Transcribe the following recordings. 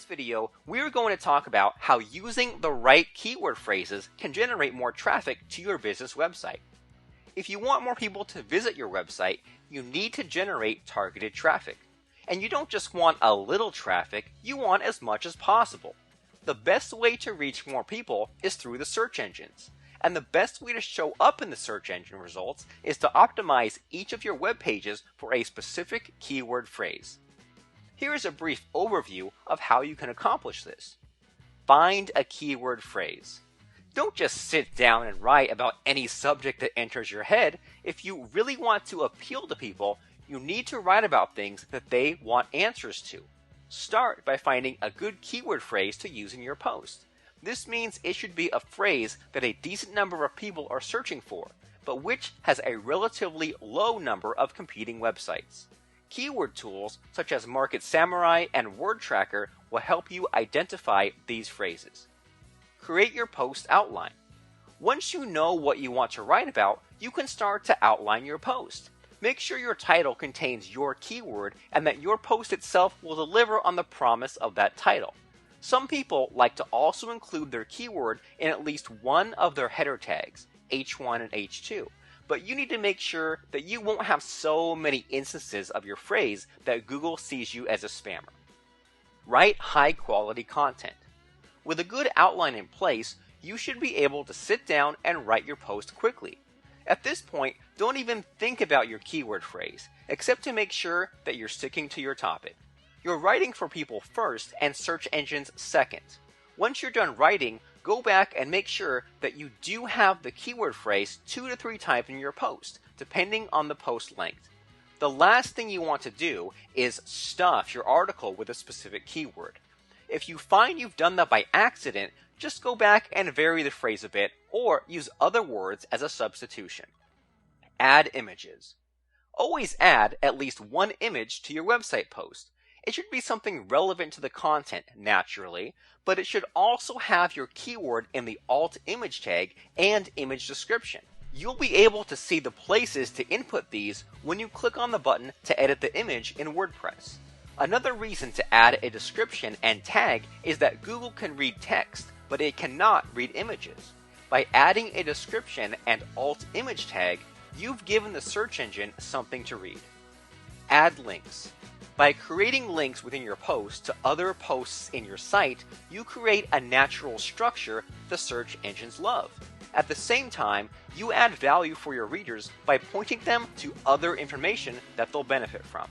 video, we're going to talk about how using the right keyword phrases can generate more traffic to your business website. If you want more people to visit your website, you need to generate targeted traffic. And you don't just want a little traffic, you want as much as possible. The best way to reach more people is through the search engines. And the best way to show up in the search engine results is to optimize each of your web pages for a specific keyword phrase. Here is a brief overview of how you can accomplish this. Find a keyword phrase. Don't just sit down and write about any subject that enters your head. If you really want to appeal to people, you need to write about things that they want answers to. Start by finding a good keyword phrase to use in your post. This means it should be a phrase that a decent number of people are searching for, but which has a relatively low number of competing websites. Keyword tools such as Market Samurai and Word Tracker will help you identify these phrases. Create your post outline. Once you know what you want to write about, you can start to outline your post. Make sure your title contains your keyword and that your post itself will deliver on the promise of that title. Some people like to also include their keyword in at least one of their header tags, H1 and H2. But you need to make sure that you won't have so many instances of your phrase that Google sees you as a spammer. Write high-quality content. With a good outline in place, you should be able to sit down and write your post quickly. At this point, don't even think about your keyword phrase, except to make sure that you're sticking to your topic. You're writing for people first and search engines second. Once you're done writing, go back and make sure that you do have the keyword phrase 2 to 3 times in your post, depending on the post length. The last thing you want to do is stuff your article with a specific keyword. If you find you've done that by accident, just go back and vary the phrase a bit or use other words as a substitution. Add images. Always add at least one image to your website post. It should be something relevant to the content, naturally, but it should also have your keyword in the alt image tag and image description. You'll be able to see the places to input these when you click on the button to edit the image in WordPress. Another reason to add a description and tag is that Google can read text, but it cannot read images. By adding a description and alt image tag, you've given the search engine something to read. Add links. By creating links within your post to other posts in your site, you create a natural structure the search engines love. At the same time, you add value for your readers by pointing them to other information that they'll benefit from.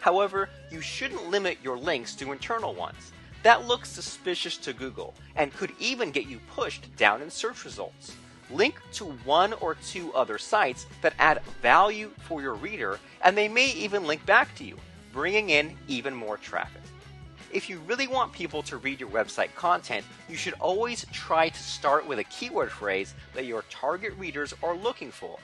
However, you shouldn't limit your links to internal ones. That looks suspicious to Google and could even get you pushed down in search results. Link to 1 or 2 other sites that add value for your reader, and they may even link back to you, bringing in even more traffic. If you really want people to read your website content, you should always try to start with a keyword phrase that your target readers are looking for.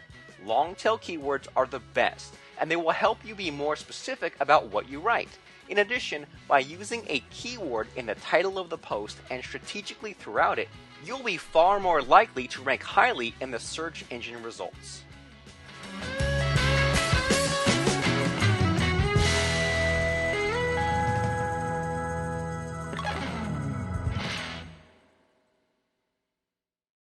Long-tail keywords are the best, and they will help you be more specific about what you write. In addition, by using a keyword in the title of the post and strategically throughout it, you'll be far more likely to rank highly in the search engine results.